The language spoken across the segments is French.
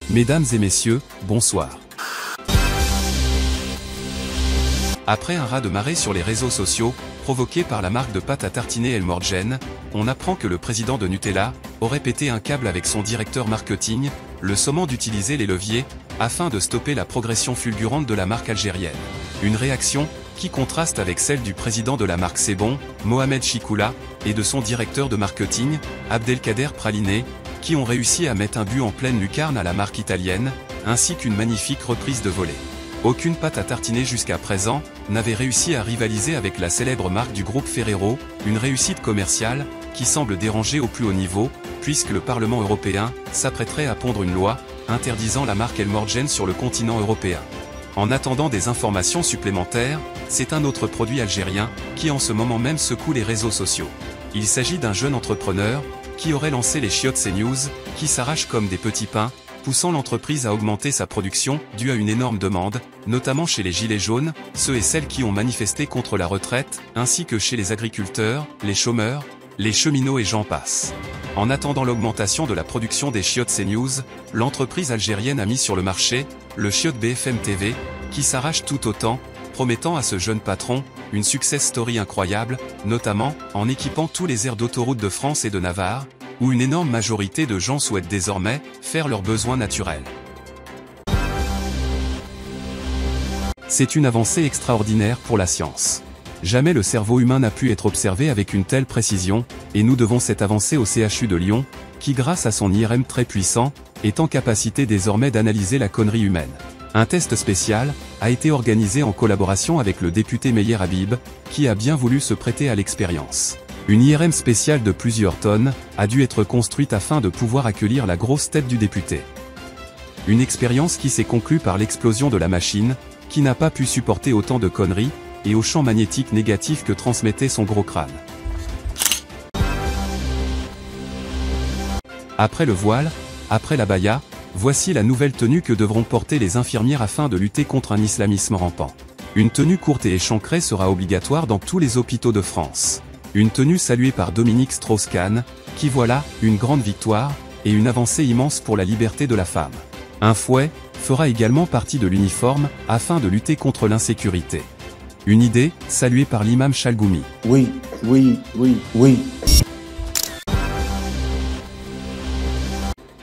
Mesdames et messieurs, bonsoir. Après un raz-de-marée sur les réseaux sociaux, provoqué par la marque de pâte à tartiner El Morgen, on apprend que le président de Nutella aurait pété un câble avec son directeur marketing, le sommant d'utiliser les leviers afin de stopper la progression fulgurante de la marque algérienne. Une réaction qui contraste avec celle du président de la marque C'est Bon, Mohamed Chikoula, et de son directeur de marketing, Abdelkader Praliné, qui ont réussi à mettre un but en pleine lucarne à la marque italienne, ainsi qu'une magnifique reprise de volée. Aucune pâte à tartiner jusqu'à présent n'avait réussi à rivaliser avec la célèbre marque du groupe Ferrero, une réussite commerciale qui semble déranger au plus haut niveau, puisque le Parlement européen s'apprêterait à pondre une loi interdisant la marque El Morgen sur le continent européen. En attendant des informations supplémentaires, c'est un autre produit algérien qui en ce moment même secoue les réseaux sociaux. Il s'agit d'un jeune entrepreneur qui aurait lancé les chiottes CNews, qui s'arrachent comme des petits pains, poussant l'entreprise à augmenter sa production due à une énorme demande, notamment chez les gilets jaunes, ceux et celles qui ont manifesté contre la retraite, ainsi que chez les agriculteurs, les chômeurs, les cheminots et j'en passe. En attendant l'augmentation de la production des chiottes CNews, l'entreprise algérienne a mis sur le marché le chiotte BFM TV, qui s'arrache tout autant, promettant à ce jeune patron une success story incroyable, notamment en équipant tous les aires d'autoroute de France et de Navarre, où une énorme majorité de gens souhaitent désormais faire leurs besoins naturels. C'est une avancée extraordinaire pour la science. Jamais le cerveau humain n'a pu être observé avec une telle précision, et nous devons cette avancée au CHU de Lyon, qui grâce à son IRM très puissant, est en capacité désormais d'analyser la connerie humaine. Un test spécial a été organisé en collaboration avec le député Meyer Habib, qui a bien voulu se prêter à l'expérience. Une IRM spéciale de plusieurs tonnes a dû être construite afin de pouvoir accueillir la grosse tête du député. Une expérience qui s'est conclue par l'explosion de la machine, qui n'a pas pu supporter autant de conneries, et au champ magnétique négatif que transmettait son gros crâne. Après le voile, après l'abaya, voici la nouvelle tenue que devront porter les infirmières afin de lutter contre un islamisme rampant. Une tenue courte et échancrée sera obligatoire dans tous les hôpitaux de France. Une tenue saluée par Dominique Strauss-Kahn, qui voit là une grande victoire, et une avancée immense pour la liberté de la femme. Un fouet fera également partie de l'uniforme, afin de lutter contre l'insécurité. Une idée, saluée par l'imam Chalgoumi. Oui.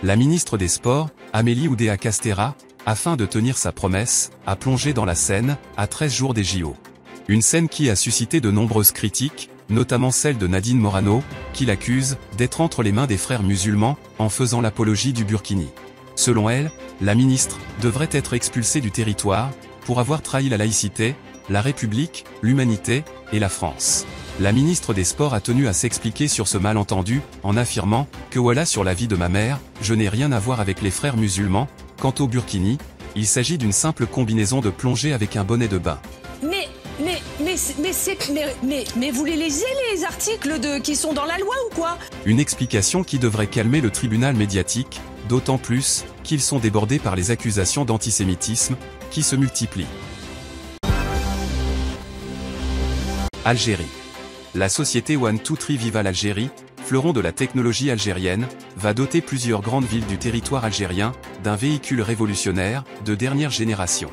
La ministre des Sports, Amélie Oudéa-Castéra, afin de tenir sa promesse, a plongé dans la Seine, à 13 jours des JO. Une scène qui a suscité de nombreuses critiques, notamment celle de Nadine Morano, qui l'accuse d'être entre les mains des frères musulmans, en faisant l'apologie du burkini. Selon elle, la ministre devrait être expulsée du territoire, pour avoir trahi la laïcité, la République, l'humanité, et la France. La ministre des Sports a tenu à s'expliquer sur ce malentendu, en affirmant que voilà sur la vie de ma mère, je n'ai rien à voir avec les frères musulmans. Quant au burkini, il s'agit d'une simple combinaison de plongée avec un bonnet de bain. Mais vous les lisez les articles qui sont dans la loi ou quoi? Une explication qui devrait calmer le tribunal médiatique, d'autant plus qu'ils sont débordés par les accusations d'antisémitisme, qui se multiplient. Algérie. La société 123 Vival Algérie, fleuron de la technologie algérienne, va doter plusieurs grandes villes du territoire algérien d'un véhicule révolutionnaire de dernière génération.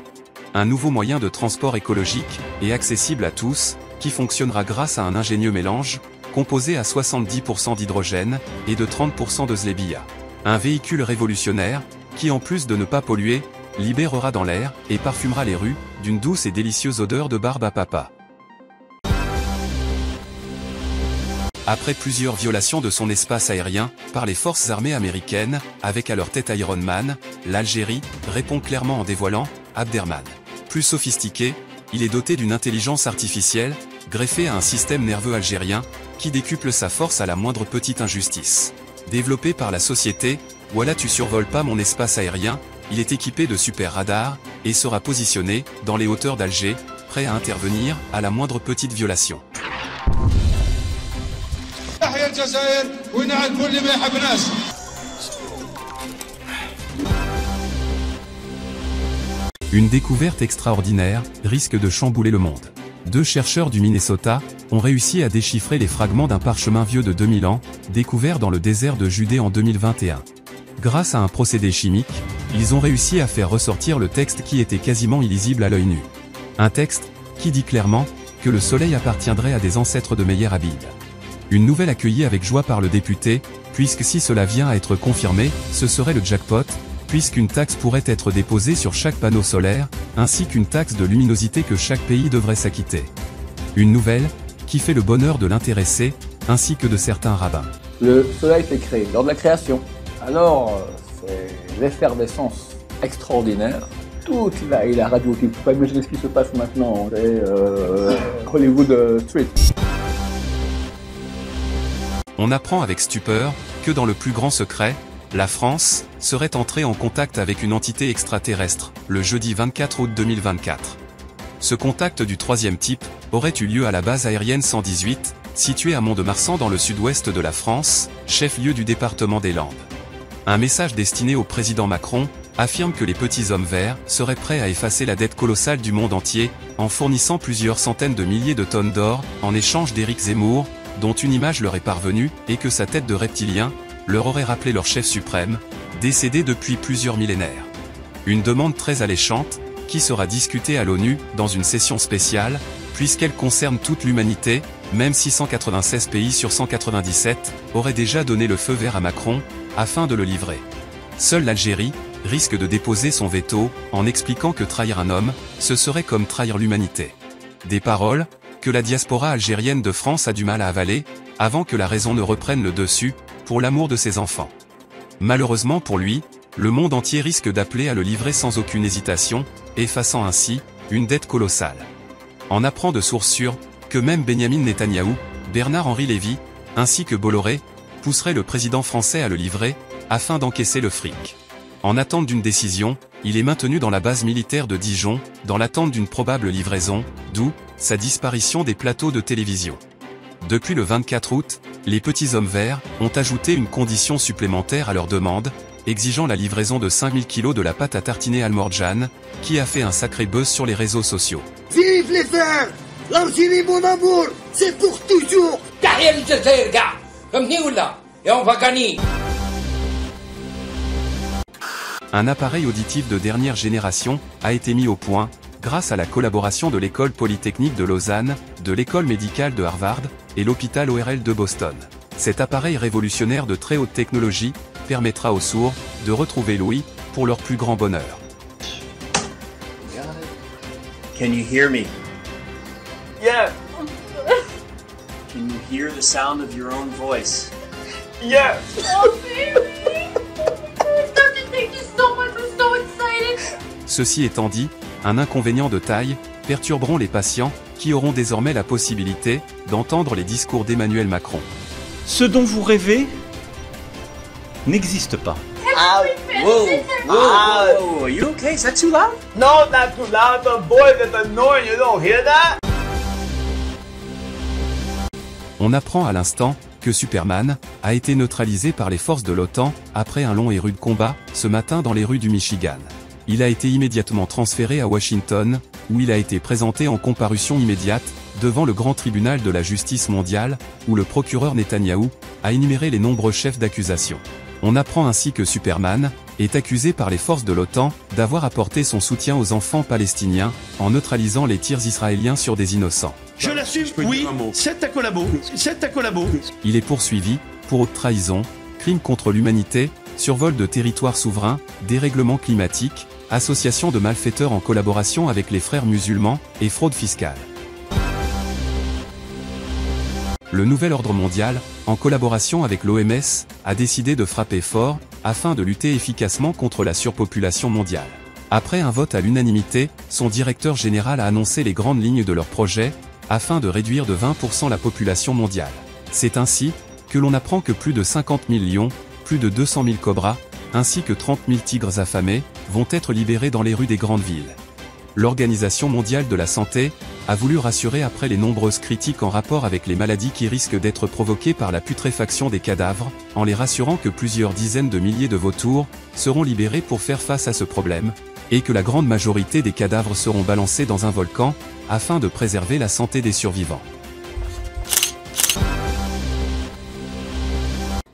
Un nouveau moyen de transport écologique et accessible à tous, qui fonctionnera grâce à un ingénieux mélange, composé à 70% d'hydrogène et de 30% de zlébia. Un véhicule révolutionnaire, qui en plus de ne pas polluer, libérera dans l'air et parfumera les rues d'une douce et délicieuse odeur de barbe à papa. Après plusieurs violations de son espace aérien par les forces armées américaines, avec à leur tête Iron Man, l'Algérie répond clairement en dévoilant Abderman. Plus sophistiqué, il est doté d'une intelligence artificielle, greffée à un système nerveux algérien, qui décuple sa force à la moindre petite injustice. Développé par la société Voilà tu survoles pas mon espace aérien, il est équipé de super radars, et sera positionné dans les hauteurs d'Alger, prêt à intervenir à la moindre petite violation. Une découverte extraordinaire risque de chambouler le monde. Deux chercheurs du Minnesota ont réussi à déchiffrer les fragments d'un parchemin vieux de 2000 ans, découvert dans le désert de Judée en 2021. Grâce à un procédé chimique, Ils ont réussi à faire ressortir le texte qui était quasiment illisible à l'œil nu. Un texte qui dit clairement que le soleil appartiendrait à des ancêtres de Meyer Abid. Une nouvelle accueillie avec joie par le député, puisque si cela vient à être confirmé, ce serait le jackpot, puisqu'une taxe pourrait être déposée sur chaque panneau solaire, ainsi qu'une taxe de luminosité que chaque pays devrait s'acquitter. Une nouvelle qui fait le bonheur de l'intéressé, ainsi que de certains rabbins. Le soleil s'est créé lors de la création. Alors, c'est l'effervescence extraordinaire. Toute la radio, tu ne peux pas imaginer ce qui se passe maintenant. C'est Hollywood Street. On apprend avec stupeur que dans le plus grand secret, la France serait entrée en contact avec une entité extraterrestre, le jeudi 24 août 2024. Ce contact du troisième type aurait eu lieu à la base aérienne 118, située à Mont-de-Marsan dans le sud-ouest de la France, chef-lieu du département des Landes. Un message destiné au président Macron affirme que les petits hommes verts seraient prêts à effacer la dette colossale du monde entier, en fournissant plusieurs centaines de milliers de tonnes d'or, en échange d'Éric Zemmour, dont une image leur est parvenue, et que sa tête de reptilien leur aurait rappelé leur chef suprême, décédé depuis plusieurs millénaires. Une demande très alléchante, qui sera discutée à l'ONU dans une session spéciale, puisqu'elle concerne toute l'humanité, même si 196 pays sur 197 auraient déjà donné le feu vert à Macron, afin de le livrer. Seule l'Algérie risque de déposer son veto, en expliquant que trahir un homme, ce serait comme trahir l'humanité. Des paroles que la diaspora algérienne de France a du mal à avaler, avant que la raison ne reprenne le dessus, pour l'amour de ses enfants. Malheureusement pour lui, le monde entier risque d'appeler à le livrer sans aucune hésitation, effaçant ainsi une dette colossale. On apprend de sources sûres que même Benyamin Netanyahou, Bernard-Henri Lévy, ainsi que Bolloré, pousseraient le président français à le livrer, afin d'encaisser le fric. En attente d'une décision, il est maintenu dans la base militaire de Dijon, dans l'attente d'une probable livraison, d'où sa disparition des plateaux de télévision. Depuis le 24 août, les petits hommes verts ont ajouté une condition supplémentaire à leur demande, exigeant la livraison de 5000 kg de la pâte à tartiner Al Morjan, qui a fait un sacré buzz sur les réseaux sociaux. Vive les verts! L'Algérie, mon amour, c'est pour toujours! Tahia l'Algérie, gars! Comme ou là? Et on va gagner! Un appareil auditif de dernière génération a été mis au point, grâce à la collaboration de l'École Polytechnique de Lausanne, de l'École médicale de Harvard, et l'hôpital ORL de Boston. Cet appareil révolutionnaire de très haute technologie permettra aux sourds de retrouver l'ouïe pour leur plus grand bonheur. Can you hear me? Yeah. Can you hear the sound of your own voice? Yeah. Oh, baby! Don't thank you so much. I'm so excited. Ceci étant dit, un inconvénient de taille perturberont les patients qui auront désormais la possibilité d'entendre les discours d'Emmanuel Macron. Ce dont vous rêvez n'existe pas. Ah, Whoa, whoa, are you okay? Is that too loud? No, not too loud. The boy that's annoying. You don't hear that? On apprend à l'instant que Superman a été neutralisé par les forces de l'OTAN après un long et rude combat ce matin dans les rues du Michigan. Il a été immédiatement transféré à Washington, où il a été présenté en comparution immédiate devant le grand tribunal de la justice mondiale, où le procureur Netanyahou a énuméré les nombreux chefs d'accusation. On apprend ainsi que Superman est accusé par les forces de l'OTAN d'avoir apporté son soutien aux enfants palestiniens en neutralisant les tirs israéliens sur des innocents. Je l'assume, oui, c'est ta collabo, Il est poursuivi pour haute trahison, crime contre l'humanité, survol de territoire souverain, dérèglement climatique, association de malfaiteurs en collaboration avec les frères musulmans et fraude fiscale. Le nouvel ordre mondial, en collaboration avec l'OMS, a décidé de frapper fort, afin de lutter efficacement contre la surpopulation mondiale. Après un vote à l'unanimité, son directeur général a annoncé les grandes lignes de leur projet, afin de réduire de 20% la population mondiale. C'est ainsi que l'on apprend que plus de 50 000 lions, plus de 200 000 cobras, ainsi que 30 000 tigres affamés, vont être libérés dans les rues des grandes villes. L'Organisation mondiale de la santé a voulu rassurer après les nombreuses critiques en rapport avec les maladies qui risquent d'être provoquées par la putréfaction des cadavres, en les rassurant que plusieurs dizaines de milliers de vautours seront libérés pour faire face à ce problème, et que la grande majorité des cadavres seront balancés dans un volcan, afin de préserver la santé des survivants.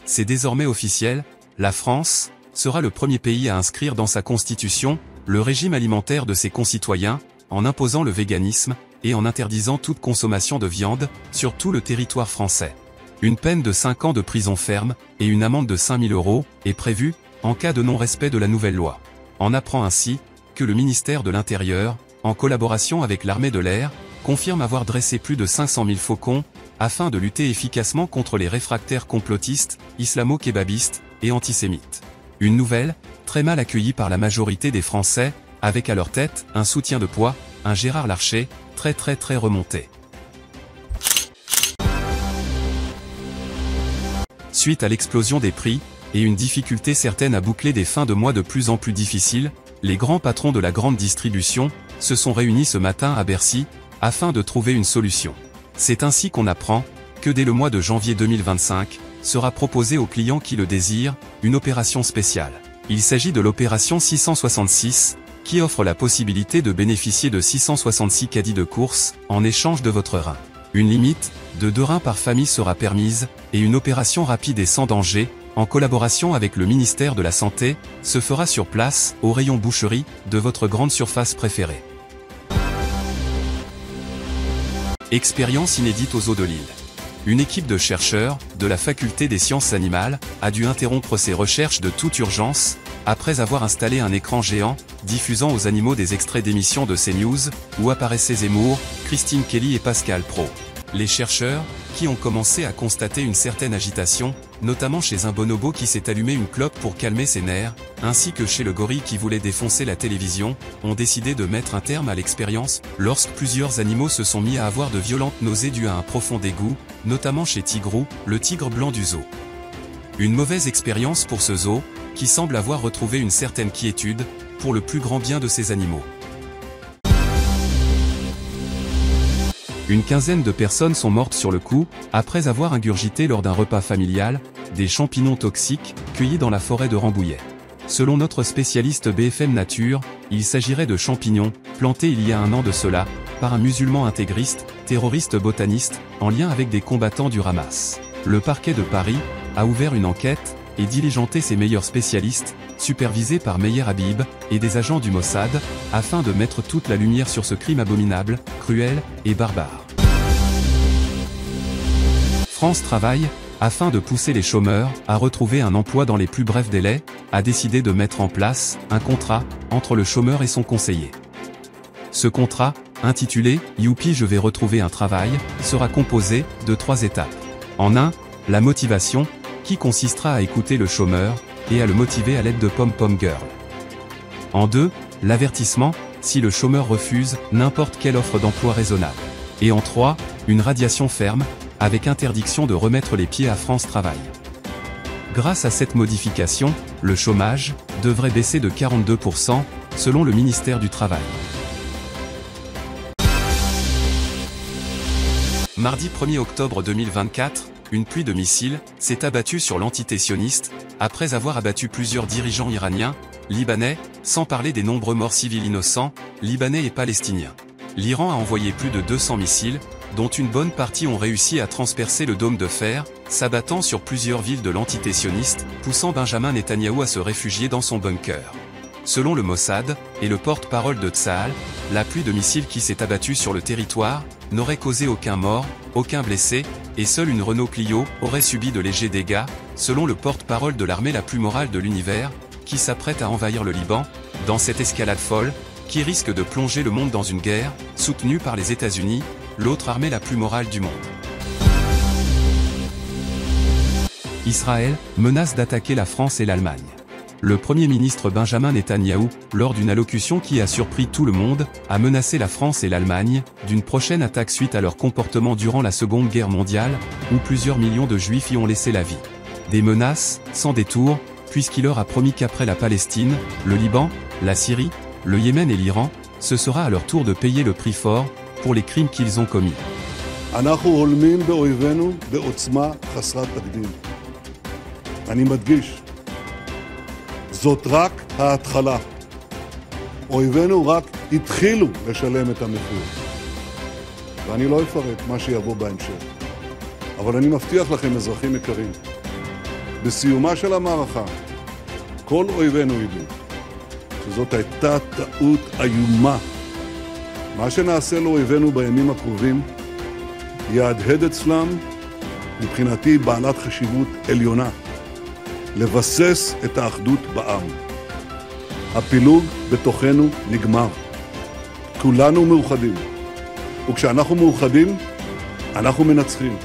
C'est désormais officiel, la France sera le premier pays à inscrire dans sa constitution le régime alimentaire de ses concitoyens, en imposant le véganisme et en interdisant toute consommation de viande sur tout le territoire français. Une peine de 5 ans de prison ferme et une amende de 5 000 € est prévue en cas de non-respect de la nouvelle loi. On apprend ainsi que le ministère de l'Intérieur, en collaboration avec l'armée de l'air, confirme avoir dressé plus de 500 000 faucons afin de lutter efficacement contre les réfractaires complotistes, islamo-kébabistes et antisémites. Une nouvelle, très mal accueillie par la majorité des Français, avec à leur tête un soutien de poids, un Gérard Larcher, très remonté. Suite à l'explosion des prix, et une difficulté certaine à boucler des fins de mois de plus en plus difficiles, les grands patrons de la grande distribution se sont réunis ce matin à Bercy, afin de trouver une solution. C'est ainsi qu'on apprend que dès le mois de janvier 2025, sera proposée aux clients qui le désirent, une opération spéciale. Il s'agit de l'opération 666, qui offre la possibilité de bénéficier de 666 caddies de course, en échange de votre rein. Une limite de 2 reins par famille sera permise, et une opération rapide et sans danger, en collaboration avec le ministère de la Santé, se fera sur place, au rayon boucherie, de votre grande surface préférée. Expérience inédite aux eaux de Lille. Une équipe de chercheurs, de la faculté des sciences animales, a dû interrompre ses recherches de toute urgence, après avoir installé un écran géant, diffusant aux animaux des extraits d'émissions de CNews, où apparaissaient Zemmour, Christine Kelly et Pascal Praud. Les chercheurs, qui ont commencé à constater une certaine agitation, notamment chez un bonobo qui s'est allumé une clope pour calmer ses nerfs, ainsi que chez le gorille qui voulait défoncer la télévision, ont décidé de mettre un terme à l'expérience, lorsque plusieurs animaux se sont mis à avoir de violentes nausées dues à un profond dégoût, notamment chez Tigrou, le tigre blanc du zoo. Une mauvaise expérience pour ce zoo, qui semble avoir retrouvé une certaine quiétude, pour le plus grand bien de ces animaux. Une quinzaine de personnes sont mortes sur le coup, après avoir ingurgité lors d'un repas familial, des champignons toxiques, cueillis dans la forêt de Rambouillet. Selon notre spécialiste BFM Nature, il s'agirait de champignons, plantés il y a 1 an de cela, par un musulman intégriste, terroriste botaniste, en lien avec des combattants du Hamas. Le parquet de Paris a ouvert une enquête, et diligenté ses meilleurs spécialistes, supervisés par Meyer Habib, et des agents du Mossad, afin de mettre toute la lumière sur ce crime abominable, cruel, et barbare. France Travail, afin de pousser les chômeurs à retrouver un emploi dans les plus brefs délais, a décidé de mettre en place un contrat entre le chômeur et son conseiller. Ce contrat, intitulé « Youpi je vais retrouver un travail », sera composé de 3 étapes. En 1, la motivation, qui consistera à écouter le chômeur, et à le motiver à l'aide de Pom-Pom Girl. En 2, l'avertissement, si le chômeur refuse n'importe quelle offre d'emploi raisonnable. Et en 3, une radiation ferme, avec interdiction de remettre les pieds à France Travail. Grâce à cette modification, le chômage devrait baisser de 42%, selon le ministère du Travail. Mardi 1er octobre 2024, une pluie de missiles s'est abattue sur l'entité sioniste, après avoir abattu plusieurs dirigeants iraniens, libanais, sans parler des nombreux morts civils innocents, libanais et palestiniens. L'Iran a envoyé plus de 200 missiles, dont une bonne partie ont réussi à transpercer le dôme de fer, s'abattant sur plusieurs villes de l'entité sioniste, poussant Benjamin Netanyahou à se réfugier dans son bunker. Selon le Mossad, et le porte-parole de Tsahal, la pluie de missiles qui s'est abattue sur le territoire n'aurait causé aucun mort, aucun blessé, et seule une Renault Clio aurait subi de légers dégâts, selon le porte-parole de l'armée la plus morale de l'univers, qui s'apprête à envahir le Liban, dans cette escalade folle, qui risque de plonger le monde dans une guerre, soutenue par les États-Unis, l'autre armée la plus morale du monde. Israël menace d'attaquer la France et l'Allemagne. Le Premier ministre Benjamin Netanyahou, lors d'une allocution qui a surpris tout le monde, a menacé la France et l'Allemagne d'une prochaine attaque suite à leur comportement durant la Seconde Guerre mondiale, où plusieurs millions de Juifs y ont laissé la vie. Des menaces, sans détour, puisqu'il leur a promis qu'après la Palestine, le Liban, la Syrie, le Yémen et l'Iran, ce sera à leur tour de payer le prix fort pour les crimes qu'ils ont commis. אנחנו הולמים באויבינו בעוצמה חסרת תקדים. אני מדגיש, זאת רק ההתחלה. אויבינו רק התחילו לשלם את המחיר. ואני לא אפרט מה שיבוא בהמשך. אבל אני מבטיח לכם, אזרחים יקרים, בסיומה של המערכה, כל אויבינו ידעו שזאת הייתה טעות איומה. מה שנעשה לאויבינו בימים הקרובים יהדהד אצלם מבחינתי בעלת חשיבות עליונה. לבסס את האחדות בעם. הפילוג בתוכנו נגמר. כולנו מאוחדים. וכשאנחנו מאוחדים, אנחנו מנצחים.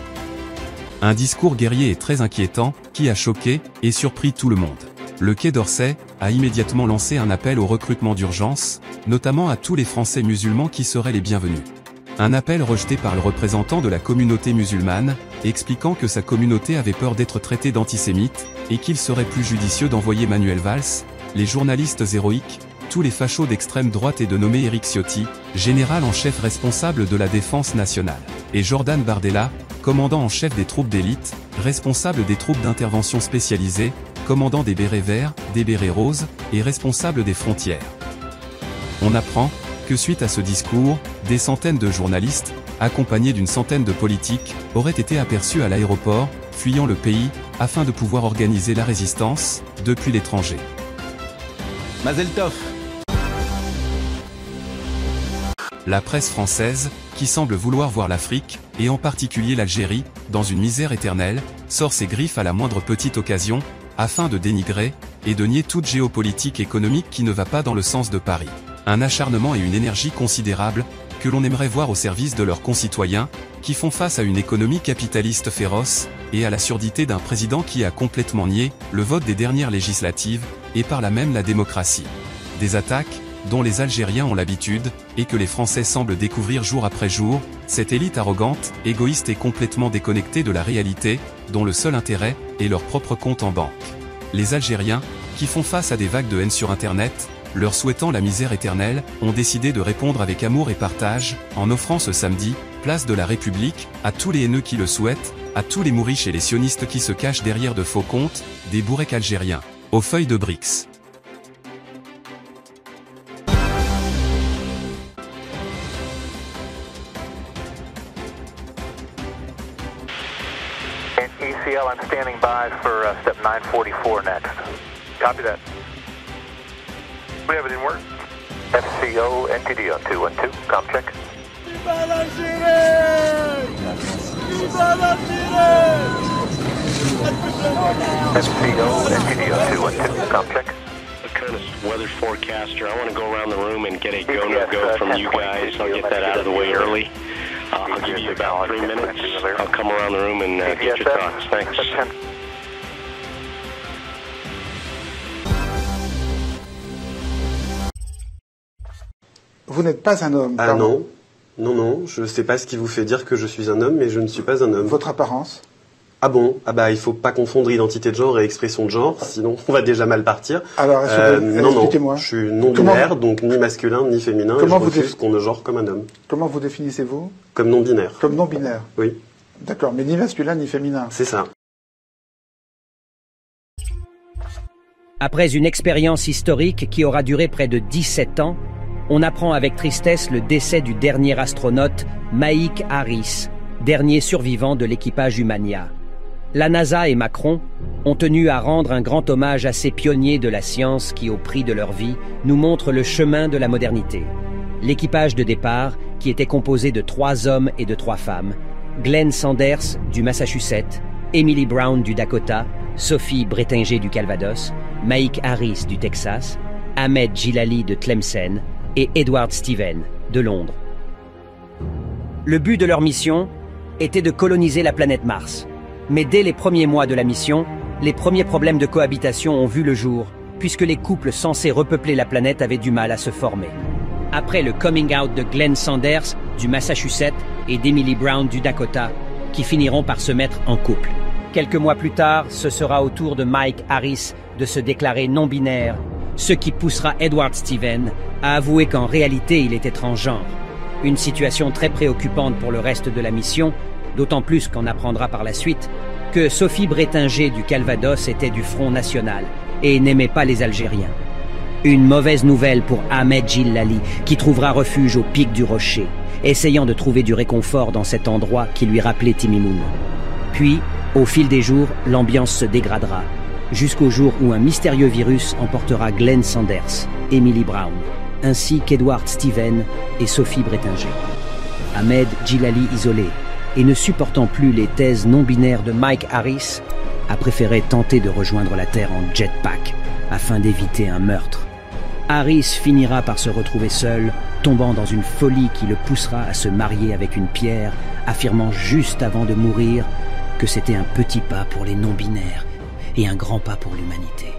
Un discours guerrier et très inquiétant, qui a choqué et surpris tout le monde. Le Quai d'Orsay a immédiatement lancé un appel au recrutement d'urgence, notamment à tous les Français musulmans qui seraient les bienvenus. Un appel rejeté par le représentant de la communauté musulmane, expliquant que sa communauté avait peur d'être traitée d'antisémite, et qu'il serait plus judicieux d'envoyer Manuel Valls, les journalistes héroïques, tous les fachos d'extrême droite et de nommer Éric Ciotti, général en chef responsable de la défense nationale, et Jordan Bardella, commandant en chef des troupes d'élite, responsable des troupes d'intervention spécialisées, commandant des bérets verts, des bérets roses, et responsable des frontières. On apprend que suite à ce discours, des centaines de journalistes, accompagnés d'une centaine de politiques, auraient été aperçus à l'aéroport, fuyant le pays, afin de pouvoir organiser la résistance, depuis l'étranger. Mazel Tov. La presse française, qui semble vouloir voir l'Afrique, et en particulier l'Algérie, dans une misère éternelle, sort ses griffes à la moindre petite occasion, afin de dénigrer, et de nier toute géopolitique économique qui ne va pas dans le sens de Paris. Un acharnement et une énergie considérables, que l'on aimerait voir au service de leurs concitoyens, qui font face à une économie capitaliste féroce, et à la surdité d'un président qui a complètement nié le vote des dernières législatives, et par là même la démocratie. Des attaques, dont les Algériens ont l'habitude, et que les Français semblent découvrir jour après jour, cette élite arrogante, égoïste et complètement déconnectée de la réalité, dont le seul intérêt est leur propre compte en banque. Les Algériens, qui font face à des vagues de haine sur Internet, leur souhaitant la misère éternelle, ont décidé de répondre avec amour et partage, en offrant ce samedi, place de la République, à tous les haineux qui le souhaitent, à tous les mouriches et les sionistes qui se cachent derrière de faux comptes, des bourrecs algériens, aux feuilles de BRICS. ECL, I'm standing by for step 944 next. Copy that. We have it in work. FCO, NTD on 212, comp check. Viva l'Algérie! Viva l'Algérie! FCO, NTD on 212, comp check. Kind of weather forecaster. I want to go around the room and get a go-no-go from you guys. I'll get that out of the way early. I'll give you about 3 minutes. I'll come around the room and get your thoughts. Thanks. Vous n'êtes pas un homme. Ah non, non, je sais pas ce qui vous fait dire que je suis un homme, mais je ne suis pas un homme. Votre apparence? Ah bon? Ah bah il faut pas confondre identité de genre et expression de genre, sinon on va déjà mal partir. Alors, expliquez-moi. Je suis non-binaire, donc ni masculin ni féminin, et je refuse qu'on me genre comme un homme. Comment vous définissez-vous? Comme non-binaire. Comme non-binaire? Oui. D'accord, mais ni masculin ni féminin? C'est ça. Après une expérience historique qui aura duré près de 17 ans, on apprend avec tristesse le décès du dernier astronaute, Mike Harris, dernier survivant de l'équipage Humania. La NASA et Macron ont tenu à rendre un grand hommage à ces pionniers de la science qui, au prix de leur vie, nous montrent le chemin de la modernité. L'équipage de départ, qui était composé de 3 hommes et de 3 femmes, Glenn Sanders du Massachusetts, Emily Brown du Dakota, Sophie Breitinger du Calvados, Mike Harris du Texas, Ahmed Jilali de Tlemcen et Edward Steven de Londres. Le but de leur mission était de coloniser la planète Mars. Mais dès les premiers mois de la mission, les premiers problèmes de cohabitation ont vu le jour, puisque les couples censés repeupler la planète avaient du mal à se former. Après le coming out de Glenn Sanders du Massachusetts et d'Emily Brown du Dakota, qui finiront par se mettre en couple. Quelques mois plus tard, ce sera au tour de Mike Harris de se déclarer non-binaire, ce qui poussera Edward Steven à avouer qu'en réalité il était transgenre. Une situation très préoccupante pour le reste de la mission, d'autant plus qu'on apprendra par la suite que Sophie Breitinger du Calvados était du Front National et n'aimait pas les Algériens. Une mauvaise nouvelle pour Ahmed Jilali, qui trouvera refuge au pic du Rocher, essayant de trouver du réconfort dans cet endroit qui lui rappelait Timimoun. Puis, au fil des jours, l'ambiance se dégradera, jusqu'au jour où un mystérieux virus emportera Glenn Sanders, Emily Brown, ainsi qu'Edward Steven et Sophie Brettinger. Ahmed Djilali isolé et ne supportant plus les thèses non binaires de Mike Harris, a préféré tenter de rejoindre la Terre en jetpack afin d'éviter un meurtre. Harris finira par se retrouver seul, tombant dans une folie qui le poussera à se marier avec une pierre, affirmant juste avant de mourir que c'était un petit pas pour les non-binaires et un grand pas pour l'humanité.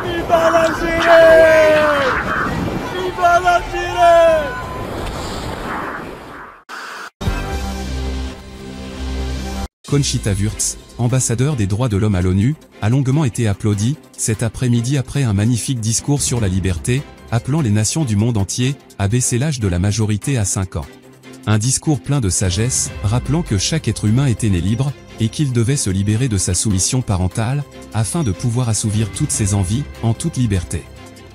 Viva l'Algérie! Viva l'Algérie! Conchita Wurst, ambassadeur des droits de l'homme à l'ONU, a longuement été applaudie cet après-midi après un magnifique discours sur la liberté, appelant les nations du monde entier à baisser l'âge de la majorité à 5 ans. Un discours plein de sagesse, rappelant que chaque être humain était né libre, et qu'il devait se libérer de sa soumission parentale, afin de pouvoir assouvir toutes ses envies, en toute liberté.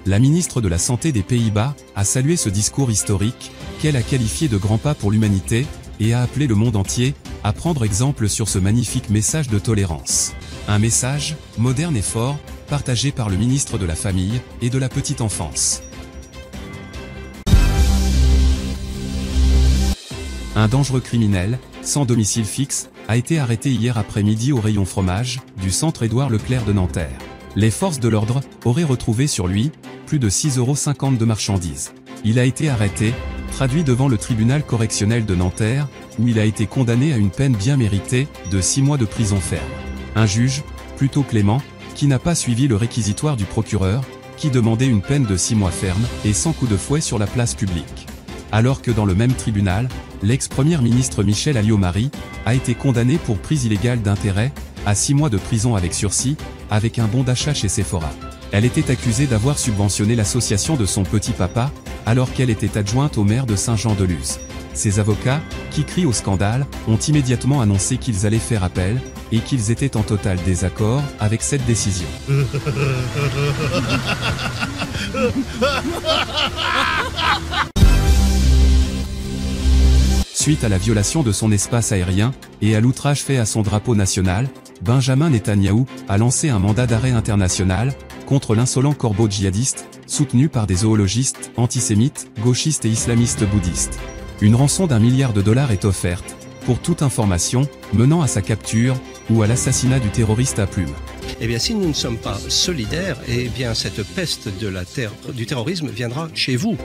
La ministre de la Santé des Pays-Bas a salué ce discours historique, qu'elle a qualifié de grand pas pour l'humanité, et a appelé le monde entier à prendre exemple sur ce magnifique message de tolérance. Un message, moderne et fort, partagé par le ministre de la Famille et de la Petite Enfance. Un dangereux criminel, sans domicile fixe, a été arrêté hier après-midi au rayon fromage du centre Édouard Leclerc de Nanterre. Les forces de l'ordre auraient retrouvé sur lui plus de 6,50 € de marchandises. Il a été arrêté, traduit devant le tribunal correctionnel de Nanterre, où il a été condamné à une peine bien méritée de 6 mois de prison ferme. Un juge, plutôt clément, qui n'a pas suivi le réquisitoire du procureur, qui demandait une peine de 6 mois ferme et sans coup de fouet sur la place publique. Alors que dans le même tribunal, l'ex-première ministre Michèle Alliot-Marie a été condamnée pour prise illégale d'intérêt à 6 mois de prison avec sursis, avec un bon d'achat chez Sephora. Elle était accusée d'avoir subventionné l'association de son petit papa, alors qu'elle était adjointe au maire de Saint-Jean-de-Luz. Ses avocats, qui crient au scandale, ont immédiatement annoncé qu'ils allaient faire appel, et qu'ils étaient en total désaccord avec cette décision. Suite à la violation de son espace aérien, et à l'outrage fait à son drapeau national, Benjamin Netanyahou a lancé un mandat d'arrêt international contre l'insolent corbeau djihadiste, soutenu par des zoologistes, antisémites, gauchistes et islamistes bouddhistes. Une rançon d'1 milliard de dollars est offerte, pour toute information, menant à sa capture, ou à l'assassinat du terroriste à plumes. Eh bien, si nous ne sommes pas solidaires, eh bien, cette peste de du terrorisme viendra chez vous.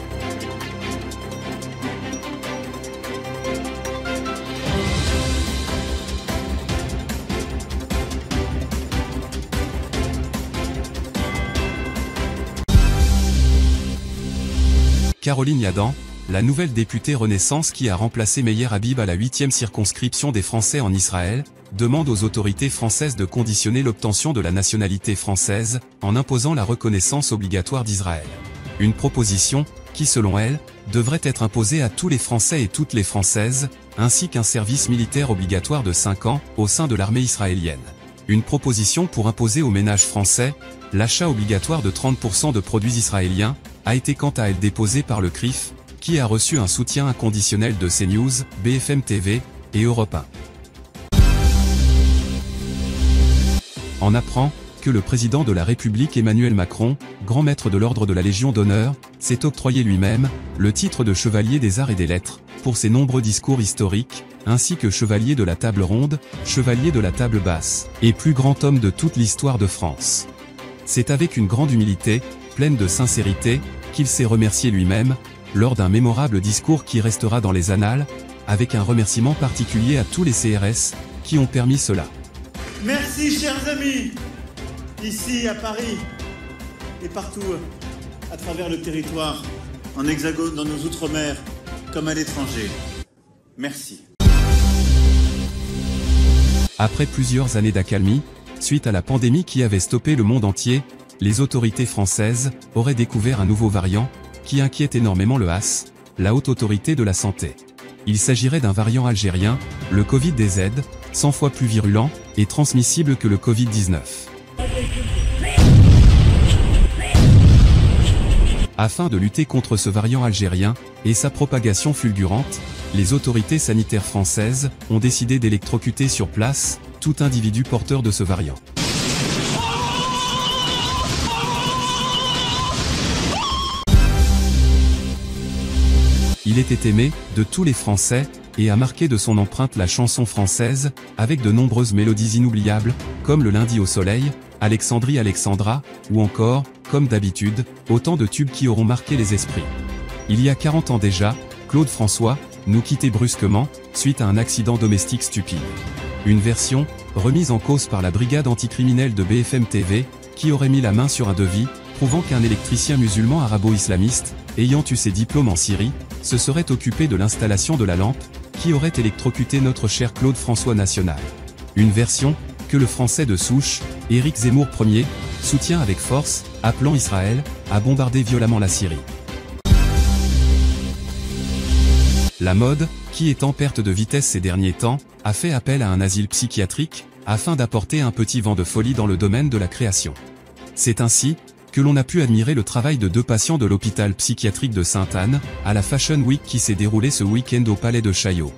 Caroline Yadan, la nouvelle députée Renaissance qui a remplacé Meyer Habib à la 8e circonscription des Français en Israël, demande aux autorités françaises de conditionner l'obtention de la nationalité française, en imposant la reconnaissance obligatoire d'Israël. Une proposition, qui selon elle, devrait être imposée à tous les Français et toutes les Françaises, ainsi qu'un service militaire obligatoire de 5 ans, au sein de l'armée israélienne. Une proposition pour imposer aux ménages français, l'achat obligatoire de 30% de produits israéliens, a été quant à elle déposée par le CRIF, qui a reçu un soutien inconditionnel de CNews, BFM TV et Europe 1. On apprend que le président de la République Emmanuel Macron, grand maître de l'ordre de la Légion d'honneur, s'est octroyé lui-même le titre de chevalier des arts et des lettres pour ses nombreux discours historiques, ainsi que chevalier de la table ronde, chevalier de la table basse, et plus grand homme de toute l'histoire de France. C'est avec une grande humilité, pleine de sincérité, qu'il s'est remercié lui-même, lors d'un mémorable discours qui restera dans les annales, avec un remerciement particulier à tous les CRS, qui ont permis cela. Merci chers amis, ici à Paris et partout à travers le territoire, en hexagone, dans nos outre-mer, comme à l'étranger. Merci. Après plusieurs années d'accalmie, suite à la pandémie qui avait stoppé le monde entier, les autorités françaises auraient découvert un nouveau variant, qui inquiète énormément le HAS, la Haute Autorité de la Santé. Il s'agirait d'un variant algérien, le Covid-DZ, 100 fois plus virulent et transmissible que le Covid-19. Afin de lutter contre ce variant algérien et sa propagation fulgurante, les autorités sanitaires françaises ont décidé d'électrocuter sur place tout individu porteur de ce variant. Il était aimé de tous les Français et a marqué de son empreinte la chanson française, avec de nombreuses mélodies inoubliables, comme le Lundi au soleil, Alexandrie Alexandra, ou encore, comme d'habitude, autant de tubes qui auront marqué les esprits. Il y a 40 ans déjà, Claude François nous quittait brusquement, suite à un accident domestique stupide. Une version, remise en cause par la brigade anticriminelle de BFM TV, qui aurait mis la main sur un devis, prouvant qu'un électricien musulman arabo-islamiste, ayant eu ses diplômes en Syrie, se serait occupé de l'installation de la lampe, qui aurait électrocuté notre cher Claude François national. Une version, que le Français de souche, Éric Zemmour Ier, soutient avec force, appelant Israël à bombarder violemment la Syrie. La mode, qui est en perte de vitesse ces derniers temps, a fait appel à un asile psychiatrique, afin d'apporter un petit vent de folie dans le domaine de la création. C'est ainsi que l'on a pu admirer le travail de 2 patients de l'hôpital psychiatrique de Sainte-Anne, à la Fashion Week qui s'est déroulée ce week-end au Palais de Chaillot.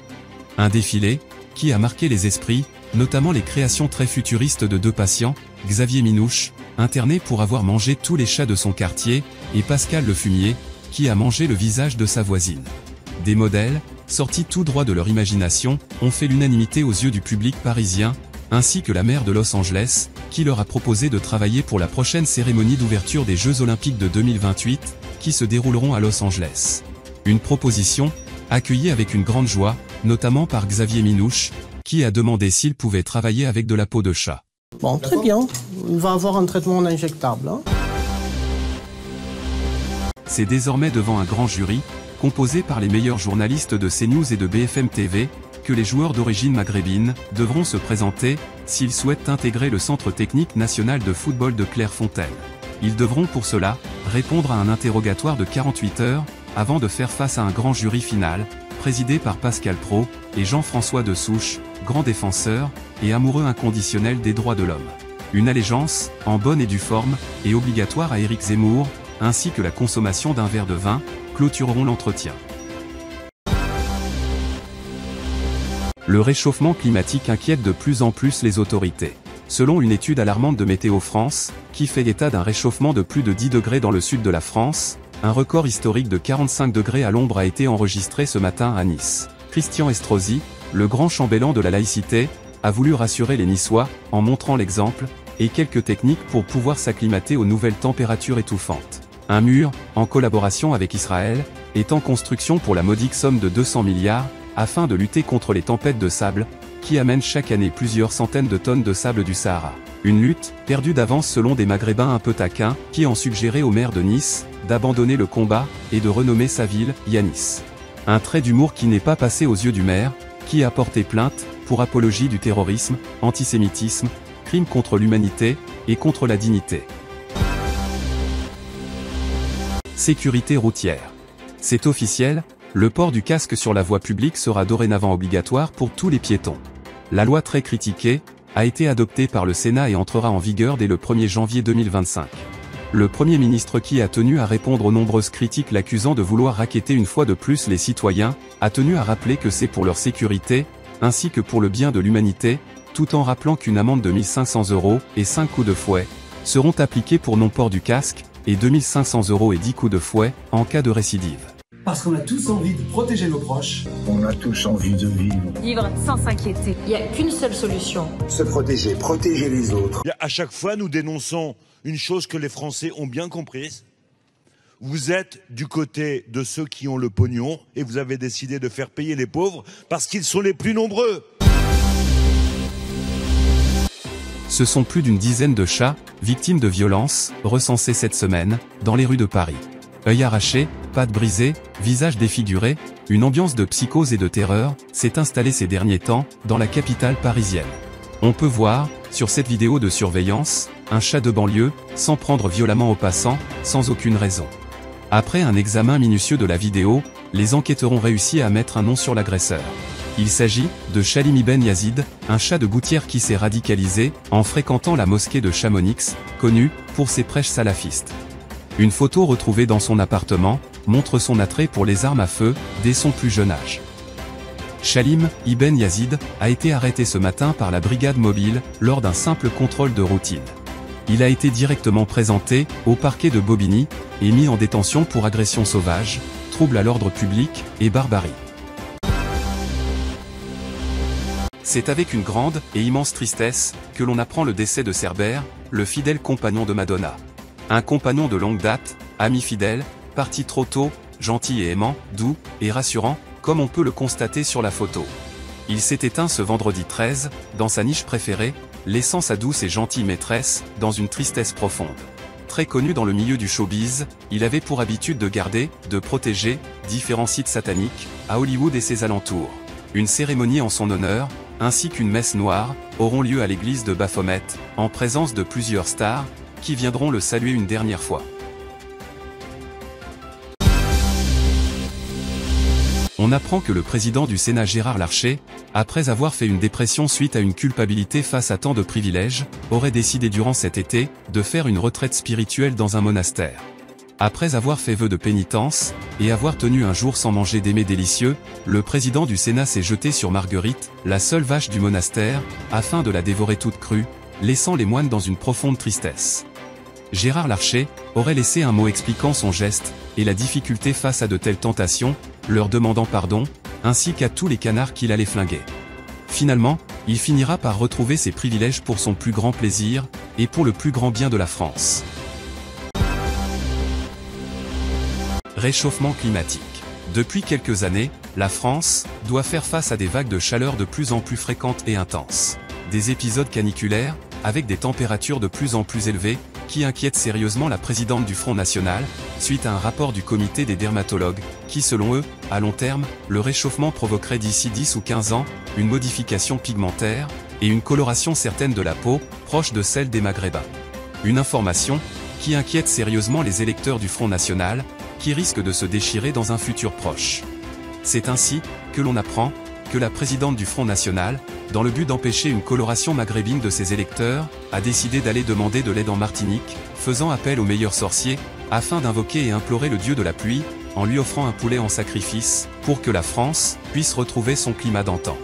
Un défilé, qui a marqué les esprits, notamment les créations très futuristes de 2 patients, Xavier Minouche, interné pour avoir mangé tous les chats de son quartier, et Pascal Le Fumier, qui a mangé le visage de sa voisine. Des modèles, sortis tout droit de leur imagination, ont fait l'unanimité aux yeux du public parisien, ainsi que la maire de Los Angeles, qui leur a proposé de travailler pour la prochaine cérémonie d'ouverture des Jeux Olympiques de 2028, qui se dérouleront à Los Angeles. Une proposition, accueillie avec une grande joie, notamment par Xavier Minouche, qui a demandé s'il pouvait travailler avec de la peau de chat. Bon, très bien. Il va avoir un traitement injectable. Hein. C'est désormais devant un grand jury, composé par les meilleurs journalistes de CNews et de BFM TV, que les joueurs d'origine maghrébine devront se présenter, s'ils souhaitent intégrer le Centre technique national de football de Clairefontaine. Ils devront pour cela, répondre à un interrogatoire de 48 heures, avant de faire face à un grand jury final, présidé par Pascal Praud, et Jean-François Dessouche, grand défenseur, et amoureux inconditionnel des droits de l'homme. Une allégeance, en bonne et due forme, est obligatoire à Éric Zemmour, ainsi que la consommation d'un verre de vin, clôtureront l'entretien. Le réchauffement climatique inquiète de plus en plus les autorités. Selon une étude alarmante de Météo France, qui fait état d'un réchauffement de plus de 10 degrés dans le sud de la France, un record historique de 45 degrés à l'ombre a été enregistré ce matin à Nice. Christian Estrosi, le grand chambellan de la laïcité, a voulu rassurer les Niçois, en montrant l'exemple, et quelques techniques pour pouvoir s'acclimater aux nouvelles températures étouffantes. Un mur, en collaboration avec Israël, est en construction pour la modique somme de 200 milliards, afin de lutter contre les tempêtes de sable, qui amène chaque année plusieurs centaines de tonnes de sable du Sahara. Une lutte, perdue d'avance selon des Maghrébins un peu taquins, qui ont suggéré au maire de Nice, d'abandonner le combat, et de renommer sa ville, Yanis. Un trait d'humour qui n'est pas passé aux yeux du maire, qui a porté plainte, pour apologie du terrorisme, antisémitisme, crime contre l'humanité, et contre la dignité. Sécurité routière. C'est officiel, le port du casque sur la voie publique sera dorénavant obligatoire pour tous les piétons. La loi très critiquée, a été adoptée par le Sénat et entrera en vigueur dès le 1er janvier 2025. Le Premier ministre, qui a tenu à répondre aux nombreuses critiques l'accusant de vouloir racketter une fois de plus les citoyens, a tenu à rappeler que c'est pour leur sécurité, ainsi que pour le bien de l'humanité, tout en rappelant qu'une amende de 1 500 € et 5 coups de fouet seront appliqués pour non-port du casque, et 2 500 € et 10 coups de fouet en cas de récidive. Parce qu'on a tous envie de protéger nos proches. On a tous envie de vivre. Vivre sans s'inquiéter. Il n'y a qu'une seule solution. Se protéger, protéger les autres. À chaque fois, nous dénonçons une chose que les Français ont bien comprise. Vous êtes du côté de ceux qui ont le pognon et vous avez décidé de faire payer les pauvres parce qu'ils sont les plus nombreux. Ce sont plus d'une dizaine de chats, victimes de violences, recensés cette semaine, dans les rues de Paris. Œil arraché, pattes brisées, visage défiguré, une ambiance de psychose et de terreur s'est installée ces derniers temps, dans la capitale parisienne. On peut voir, sur cette vidéo de surveillance, un chat de banlieue, s'en prendre violemment aux passants, sans aucune raison. Après un examen minutieux de la vidéo, les enquêteurs ont réussi à mettre un nom sur l'agresseur. Il s'agit de Shalim Ibn Yazid, un chat de gouttière qui s'est radicalisé en fréquentant la mosquée de Chamonix, connue pour ses prêches salafistes. Une photo retrouvée dans son appartement montre son attrait pour les armes à feu dès son plus jeune âge. Shalim Ibn Yazid a été arrêté ce matin par la brigade mobile lors d'un simple contrôle de routine. Il a été directement présenté au parquet de Bobigny et mis en détention pour agression sauvage, trouble à l'ordre public et barbarie. C'est avec une grande et immense tristesse que l'on apprend le décès de Cerbère, le fidèle compagnon de Madonna. Un compagnon de longue date, ami fidèle, parti trop tôt, gentil et aimant, doux et rassurant, comme on peut le constater sur la photo. Il s'est éteint ce vendredi 13, dans sa niche préférée, laissant sa douce et gentille maîtresse dans une tristesse profonde. Très connu dans le milieu du showbiz, il avait pour habitude de garder, de protéger, différents sites sataniques, à Hollywood et ses alentours. Une cérémonie en son honneur, ainsi qu'une messe noire, auront lieu à l'église de Baphomet, en présence de plusieurs stars, qui viendront le saluer une dernière fois. On apprend que le président du Sénat Gérard Larcher, après avoir fait une dépression suite à une culpabilité face à tant de privilèges, aurait décidé durant cet été, de faire une retraite spirituelle dans un monastère. Après avoir fait vœu de pénitence, et avoir tenu un jour sans manger des mets délicieux, le président du Sénat s'est jeté sur Marguerite, la seule vache du monastère, afin de la dévorer toute crue, laissant les moines dans une profonde tristesse. Gérard Larcher aurait laissé un mot expliquant son geste, et la difficulté face à de telles tentations, leur demandant pardon, ainsi qu'à tous les canards qu'il allait flinguer. Finalement, il finira par retrouver ses privilèges pour son plus grand plaisir, et pour le plus grand bien de la France. Réchauffement climatique. Depuis quelques années, la France doit faire face à des vagues de chaleur de plus en plus fréquentes et intenses. Des épisodes caniculaires, avec des températures de plus en plus élevées, qui inquiètent sérieusement la présidente du Front National, suite à un rapport du comité des dermatologues, qui selon eux, à long terme, le réchauffement provoquerait d'ici 10 ou 15 ans, une modification pigmentaire, et une coloration certaine de la peau, proche de celle des Maghrébins. Une information, qui inquiète sérieusement les électeurs du Front National, qui risquent de se déchirer dans un futur proche. C'est ainsi, que l'on apprend, que la présidente du Front National, dans le but d'empêcher une coloration maghrébine de ses électeurs, a décidé d'aller demander de l'aide en Martinique, faisant appel au meilleur sorcier, afin d'invoquer et implorer le dieu de la pluie, en lui offrant un poulet en sacrifice, pour que la France puisse retrouver son climat d'antan.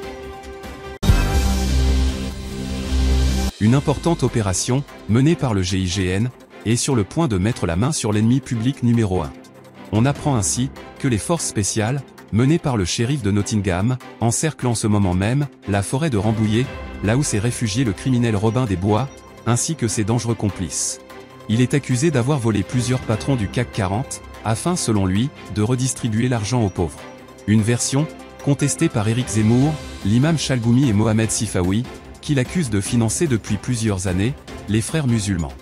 Une importante opération, menée par le GIGN, est sur le point de mettre la main sur l'ennemi public numéro 1. On apprend ainsi, que les forces spéciales, menées par le shérif de Nottingham, encerclent en ce moment même, la forêt de Rambouillet, là où s'est réfugié le criminel Robin des Bois, ainsi que ses dangereux complices. Il est accusé d'avoir volé plusieurs patrons du CAC 40, afin selon lui, de redistribuer l'argent aux pauvres. Une version, contesté par Éric Zemmour, l'imam Chalgoumi et Mohamed Sifawi, qui l'accusent de financer depuis plusieurs années les frères musulmans.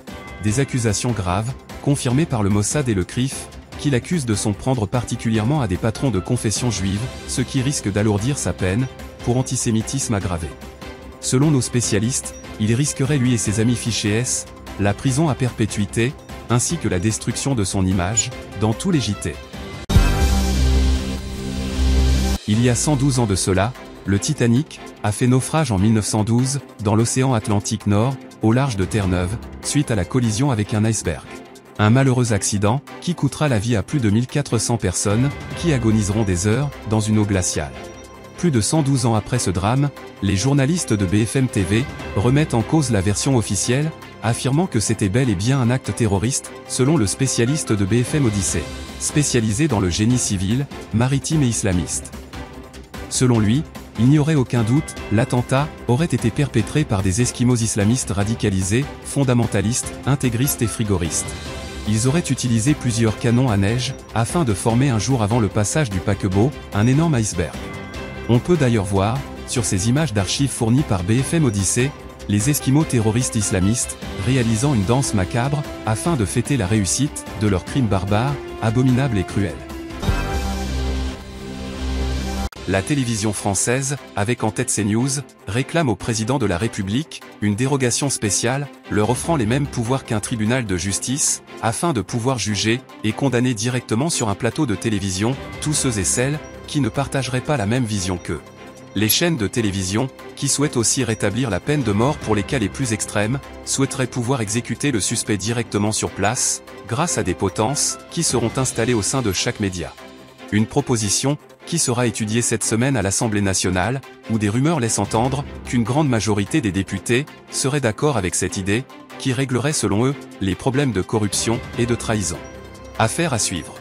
Des accusations graves, confirmées par le Mossad et le CRIF, qui l'accusent de s'en prendre particulièrement à des patrons de confession juive, ce qui risque d'alourdir sa peine, pour antisémitisme aggravé. Selon nos spécialistes, il risquerait lui et ses amis fichés S, la prison à perpétuité, ainsi que la destruction de son image, dans tous les JT. Il y a 112 ans de cela, le Titanic a fait naufrage en 1912, dans l'océan Atlantique Nord, au large de Terre-Neuve, suite à la collision avec un iceberg. Un malheureux accident, qui coûtera la vie à plus de 1400 personnes, qui agoniseront des heures, dans une eau glaciale. Plus de 112 ans après ce drame, les journalistes de BFM TV remettent en cause la version officielle, affirmant que c'était bel et bien un acte terroriste, selon le spécialiste de BFM Odyssée, spécialisé dans le génie civil, maritime et islamiste. Selon lui, il n'y aurait aucun doute, l'attentat aurait été perpétré par des esquimaux islamistes radicalisés, fondamentalistes, intégristes et frigoristes. Ils auraient utilisé plusieurs canons à neige, afin de former un jour avant le passage du paquebot, un énorme iceberg. On peut d'ailleurs voir, sur ces images d'archives fournies par BFM Odyssée, les esquimaux terroristes islamistes, réalisant une danse macabre, afin de fêter la réussite de leur crime barbare, abominable et cruel. La télévision française, avec en tête CNews, réclame au président de la République une dérogation spéciale, leur offrant les mêmes pouvoirs qu'un tribunal de justice, afin de pouvoir juger et condamner directement sur un plateau de télévision tous ceux et celles qui ne partageraient pas la même vision qu'eux. Les chaînes de télévision, qui souhaitent aussi rétablir la peine de mort pour les cas les plus extrêmes, souhaiteraient pouvoir exécuter le suspect directement sur place, grâce à des potences qui seront installées au sein de chaque média. Une proposition qui sera étudiée cette semaine à l'Assemblée nationale, où des rumeurs laissent entendre qu'une grande majorité des députés serait d'accord avec cette idée, qui réglerait selon eux les problèmes de corruption et de trahison. Affaire à suivre.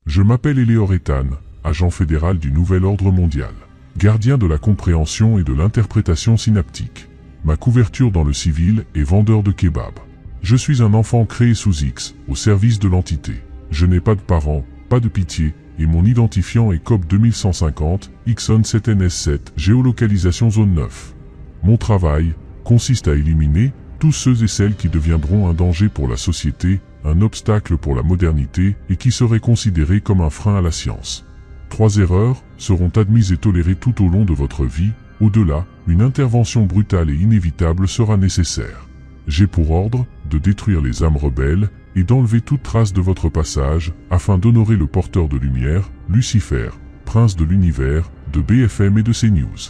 Je m'appelle Éléor Ethan, agent fédéral du Nouvel Ordre Mondial, gardien de la compréhension et de l'interprétation synaptique. Ma couverture dans le civil est vendeur de kebab. Je suis un enfant créé sous X, au service de l'entité. Je n'ai pas de parents, pas de pitié, et mon identifiant est COP 2150, Ixon 7NS7, géolocalisation zone 9. Mon travail consiste à éliminer tous ceux et celles qui deviendront un danger pour la société, un obstacle pour la modernité et qui seraient considérés comme un frein à la science. 3 erreurs seront admises et tolérées tout au long de votre vie. Au-delà, une intervention brutale et inévitable sera nécessaire. J'ai pour ordre de détruire les âmes rebelles et d'enlever toute trace de votre passage, afin d'honorer le porteur de lumière, Lucifer, prince de l'univers, de BFM et de CNews.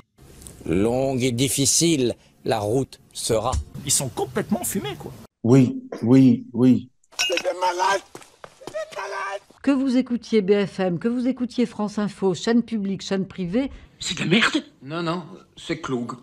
Longue et difficile, la route sera. Ils sont complètement fumés, quoi. Oui, oui, oui. C'est des malades. C'est des malades. Que vous écoutiez BFM, que vous écoutiez France Info, chaîne publique, chaîne privée... C'est de la merde. Non, non, c'est Cloug.